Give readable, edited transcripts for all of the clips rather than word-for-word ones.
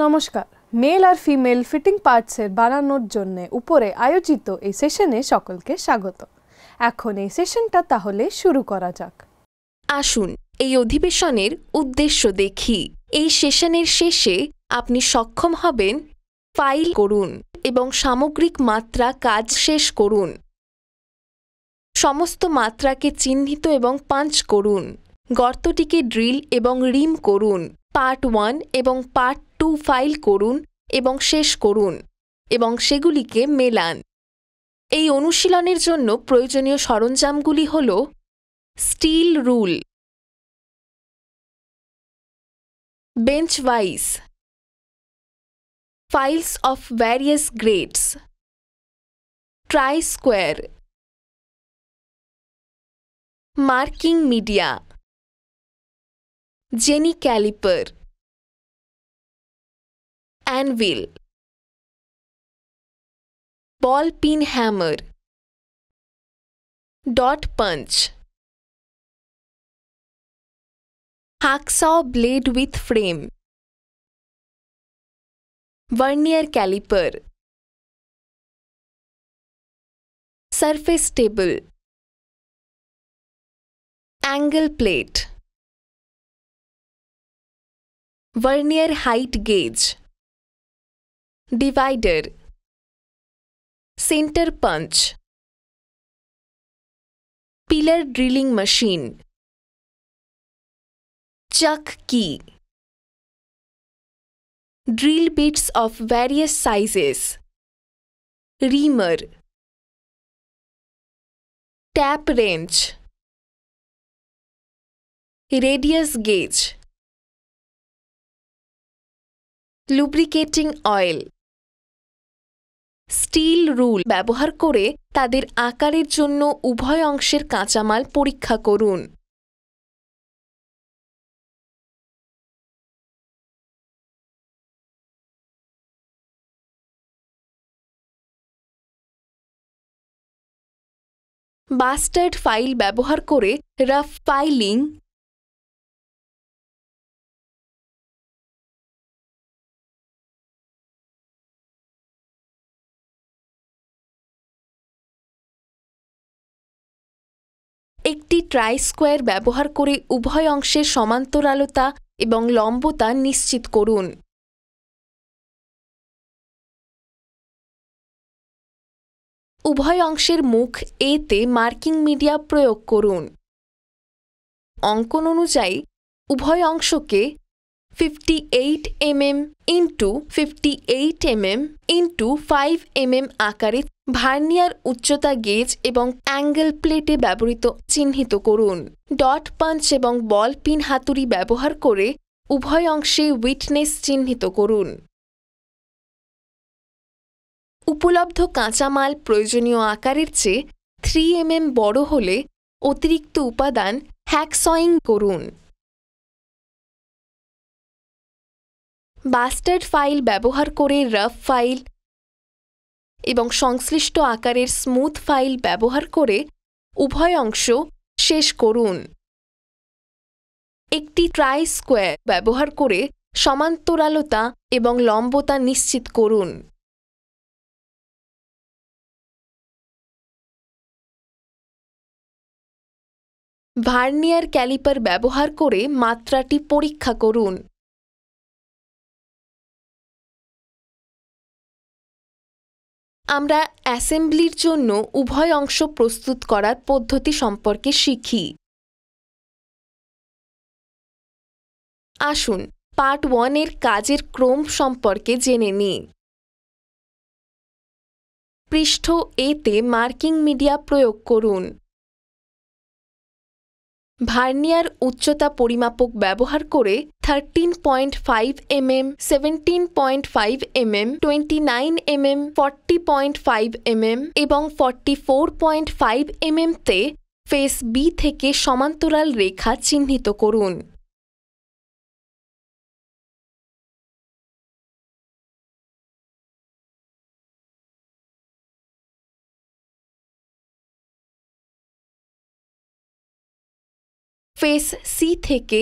নমস্কার। মেল আর female fitting পার্টসের বানানোর জন্য উপরে আয়োজিত এই সেশনে সকলকে স্বাগত। এখন এই সেশনটা তাহলে শুরু করা যাক। আসুন এই অধিবেশনের উদ্দেশ্য দেখি। এই সেশনের শেষে আপনি সক্ষম হবেন ফাইল করুন এবং সামগ্রিক মাত্রা কাজ শেষ করুন। সমস্ত মাত্রাকে চিহ্নিত এবং পাঞ্চ করুন। গর্তটিকে ড্রিল এবং রিম করুন। পার্ট 1 এবং পার্ট 2 ফাইল করুন এবং শেষ করুন এবং সেগুলিকে মেলান। এই অনুশীলনের জন্য প্রয়োজনীয় সরঞ্জামগুলি হল steel rule, bench vice, files of various grades, tri-square, marking media, Jenny caliper, anvil, ball peen hammer, dot punch, hacksaw blade with frame, vernier caliper, surface table, angle plate, vernier height gauge, divider, center punch, pillar drilling machine, chuck key, drill bits of various sizes, reamer, tap wrench, radius gauge, lubricating oil, steel rule ব্যবহার করে তাদের আকারের জন্য উভয় অংশের কাঁচামাল পরীক্ষা করুন। বাস্টার্ড ফাইল ব্যবহার করে রাফ ফাইলিং, একটি ট্রাই-স্কোয়ার ব্যবহার করে উভয় অংশের সমান্তরালতা এবং লম্বতা নিশ্চিত করুন। উভয় অংশের মুখ এতে মার্কিং মিডিয়া প্রয়োগ করুন। অঙ্কন অনুযায়ী উভয় অংশকে 58 mm × 58 mm × 5 mm আকারে ভার্নিয়ার উচ্চতা গেজ এবং অ্যাঙ্গেল প্লেটে ব্যবহৃত চিহ্নিত করুন। ডট পাঞ্চ এবং বল পিন হাতুড়ি ব্যবহার করে উভয় অংশে উইটনেস চিহ্নিত করুন। উপলব্ধ কাঁচামাল প্রয়োজনীয় আকারের চেয়ে 3 mm বড় হলে অতিরিক্ত উপাদান হ্যাকসয়িং করুন। বাস্টার্ড ফাইল ব্যবহার করে রাফ ফাইল এবং সংশ্লিষ্ট আকারের স্মুথ ফাইল ব্যবহার করে উভয় অংশ শেষ করুন। একটি ট্রাই-স্কোয়ার ব্যবহার করে সমান্তরালতা এবং লম্বতা নিশ্চিত করুন। ভার্নিয়ার ক্যালিপার ব্যবহার করে মাত্রাটি পরীক্ষা করুন। আমরা অ্যাসেম্বলির জন্য উভয় অংশ প্রস্তুত করার পদ্ধতি সম্পর্কে শিখি। আসুন পার্ট 1 এর কাজের ক্রম সম্পর্কে জেনে নিই। পৃষ্ঠ এতে মার্কিং মিডিয়া প্রয়োগ করুন। ভার্নিয়ার উচ্চতা পরিমাপক ব্যবহার করে 13.5 mm, 17.5 mm, 29 mm, 40.5 mm এবং 44.5 mm তে ফেস বি থেকে সমান্তরাল রেখা চিহ্নিত করুন। ফেস সি থেকে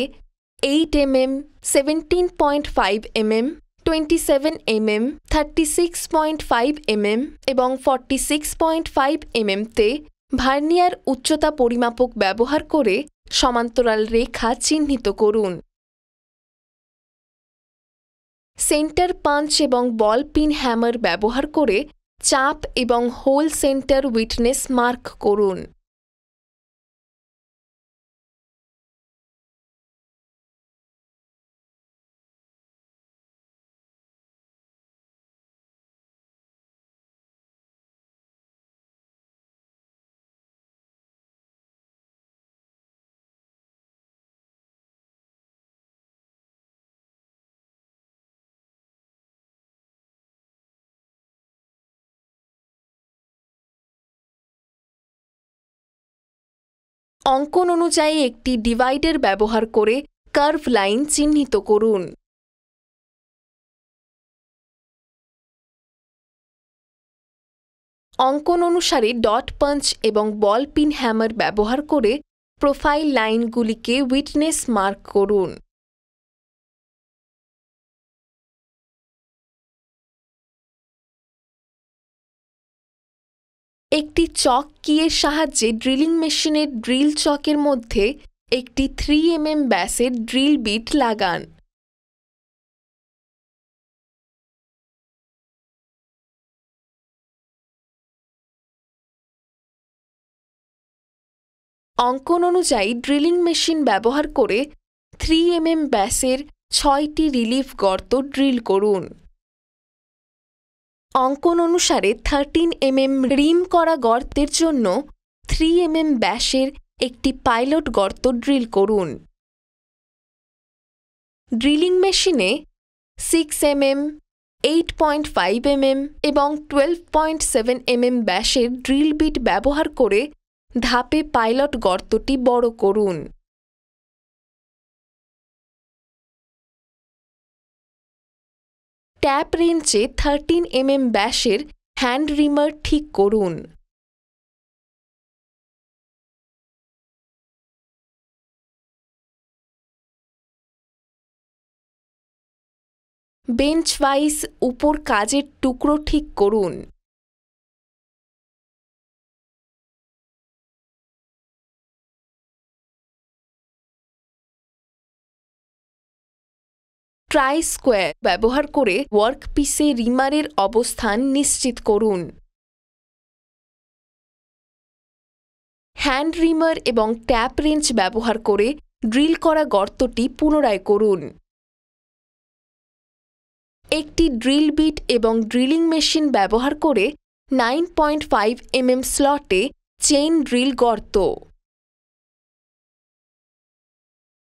8 mm, 17.5 mm, 27 mm, 36.5 mm এবং 46.5 mm তে ভার্নিয়ার উচ্চতা পরিমাপক ব্যবহার করে সমান্তরাল রেখা চিহ্নিত করুন। সেন্টার পাঞ্চ এবং বল পিন হ্যামার ব্যবহার করে চাপ এবং হোল সেন্টার উইটনেস মার্ক করুন। অঙ্কন অনুযায়ী একটি ডিভাইডার ব্যবহার করে কার্ভ লাইন চিহ্নিত করুন। অঙ্কন অনুসারে ডট পাঞ্চ এবং বল পিন হ্যামার ব্যবহার করে প্রোফাইল লাইনগুলিকে উইটনেস মার্ক করুন। একটি চক কিয়ের সাহায্যে ড্রিলিং মেশিনের ড্রিল চকের মধ্যে একটি 3 mm ব্যাসের ড্রিল বিট লাগান। অঙ্কন অনুযায়ী ড্রিলিং মেশিন ব্যবহার করে 3 mm ব্যাসের 6টি রিলিফ গর্ত ড্রিল করুন। অঙ্কন অনুসারে 13 mm রিম করা গর্তের জন্য 3 mm ব্যাসের একটি পাইলট গর্ত ড্রিল করুন। ড্রিলিং মেশিনে 6 mm, 8.5 mm এবং 12.7 mm ব্যাসের ড্রিল বিট ব্যবহার করে ধাপে পাইলট গর্তটি বড় করুন। ট্যাপ রেঞ্চে 13 mm ব্যাসের হ্যান্ড রিমার ঠিক করুন। বেঞ্চ ওয়াইজ উপর কাজের টুকরো ঠিক করুন। ট্রাই স্কোয়ার ব্যবহার করে ওয়ার্কপিসে রিমারের অবস্থান নিশ্চিত করুন। হ্যান্ড রিমার এবং ট্যাপ রেঞ্চ ব্যবহার করে ড্রিল করা গর্তটি পুনরায় করুন। একটি ড্রিল বিট এবং ড্রিলিং মেশিন ব্যবহার করে 9.5 mm স্লটে চেইন ড্রিল গর্ত।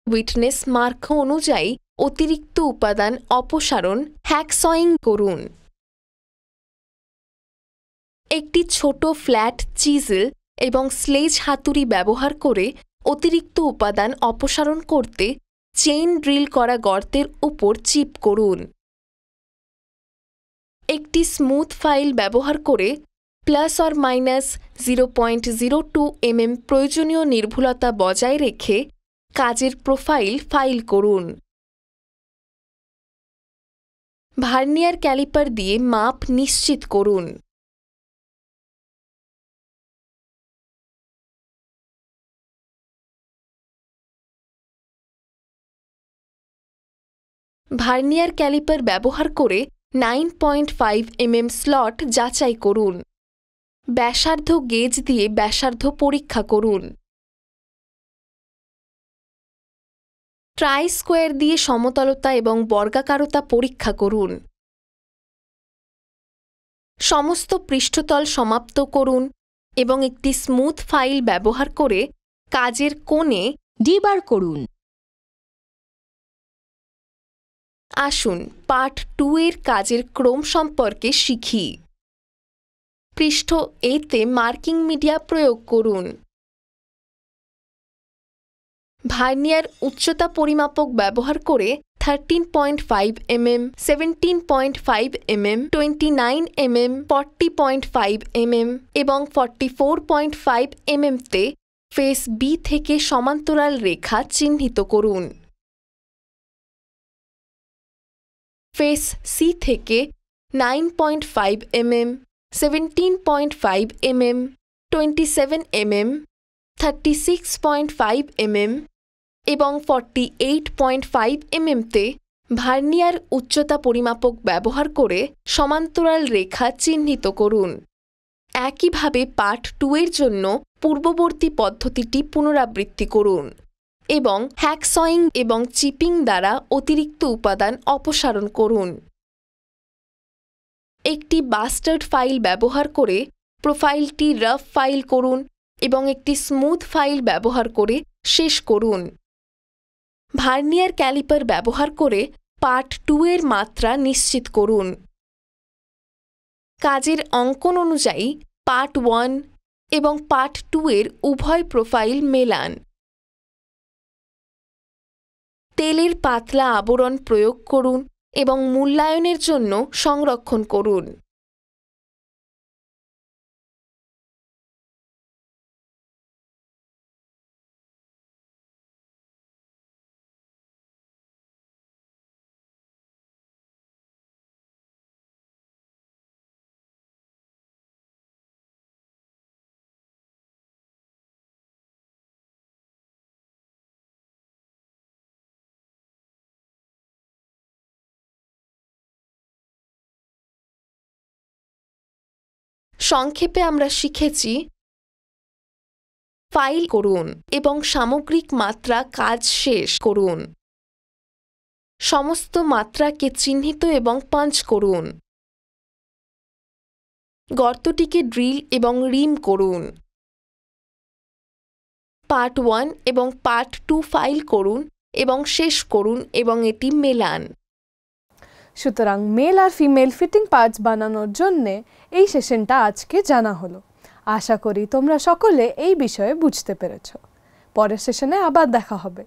উইটনেস মার্ক অনুযায়ী অতিরিক্ত উপাদান অপসারণ হ্যাকসয়িং করুন। একটি ছোট ফ্ল্যাট চিজেল এবং স্লেজ হাতুড়ি ব্যবহার করে অতিরিক্ত উপাদান অপসারণ করতে চেইন ড্রিল করা গর্তের উপর চিপ করুন। একটি স্মুথ ফাইল ব্যবহার করে ±0.02 mm প্রয়োজনীয় নির্ভুলতা বজায় রেখে কাজের প্রোফাইল ফাইল করুন। ভার্নিয়ার ক্যালিপার দিয়ে মাপ নিশ্চিত করুন। ভার্নিয়ার ক্যালিপার ব্যবহার করে 9.5 mm স্লট যাচাই করুন। ব্যাসার্ধ গেজ দিয়ে ব্যাসার্ধ পরীক্ষা করুন। ট্রাই স্কোয়ার দিয়ে সমতলতা এবং বর্গাকারতা পরীক্ষা করুন। সমস্ত পৃষ্ঠতল সমাপ্ত করুন এবং একটি স্মুথ ফাইল ব্যবহার করে কাজের কোণে ডিবার করুন। আসুন পার্ট 2 এর কাজের ক্রম সম্পর্কে শিখি। পৃষ্ঠ এতে মার্কিং মিডিয়া প্রয়োগ করুন। ভার্নিয়ার উচ্চতা পরিমাপক ব্যবহার করে 13.5 mm, 17.5 mm, 29 mm, 40.5 mm এবং 44.5 mm তে ফেস বি থেকে সমান্তরাল রেখা চিহ্নিত করুন। ফেস সি থেকে 9.5 mm, 17.5 mm, 27 mm, 36.5 mm এবং 48.5 mm তে ভার্নিয়ার উচ্চতা পরিমাপক ব্যবহার করে সমান্তরাল রেখা চিহ্নিত করুন। একইভাবে পার্ট 2 এর জন্য পূর্ববর্তী পদ্ধতিটি পুনরাবৃত্তি করুন এবং হ্যাকসয়িং এবং চিপিং দ্বারা অতিরিক্ত উপাদান অপসারণ করুন। একটি বাস্টার্ড ফাইল ব্যবহার করে প্রোফাইলটি রাফ ফাইল করুন এবং একটি স্মুথ ফাইল ব্যবহার করে শেষ করুন। ভার্নিয়ার ক্যালিপার ব্যবহার করে পার্ট 2 এর মাত্রা নিশ্চিত করুন। কাজের অঙ্কন অনুযায়ী পার্ট 1 এবং পার্ট 2 এর উভয় প্রোফাইল মেলান। তেলের পাতলা আবরণ প্রয়োগ করুন এবং মূল্যায়নের জন্য সংরক্ষণ করুন। সংক্ষেপে আমরা শিখেছি ফাইল করুন এবং সামগ্রিক মাত্রা কাজ শেষ করুন। সমস্ত মাত্রাকে চিহ্নিত এবং পাঞ্চ করুন। গর্তটিকে ড্রিল এবং রিম করুন। পার্ট 1 এবং পার্ট 2 ফাইল করুন এবং শেষ করুন এবং এটি মেলান। সুতরাং মেল আর ফিমেল ফিটিং পার্টস বানানোর জন্য এই সেশনটা আজকে জানা হলো। আশা করি তোমরা সকলে এই বিষয়ে বুঝতে পেরেছো। পরের সেশনে আবার দেখা হবে।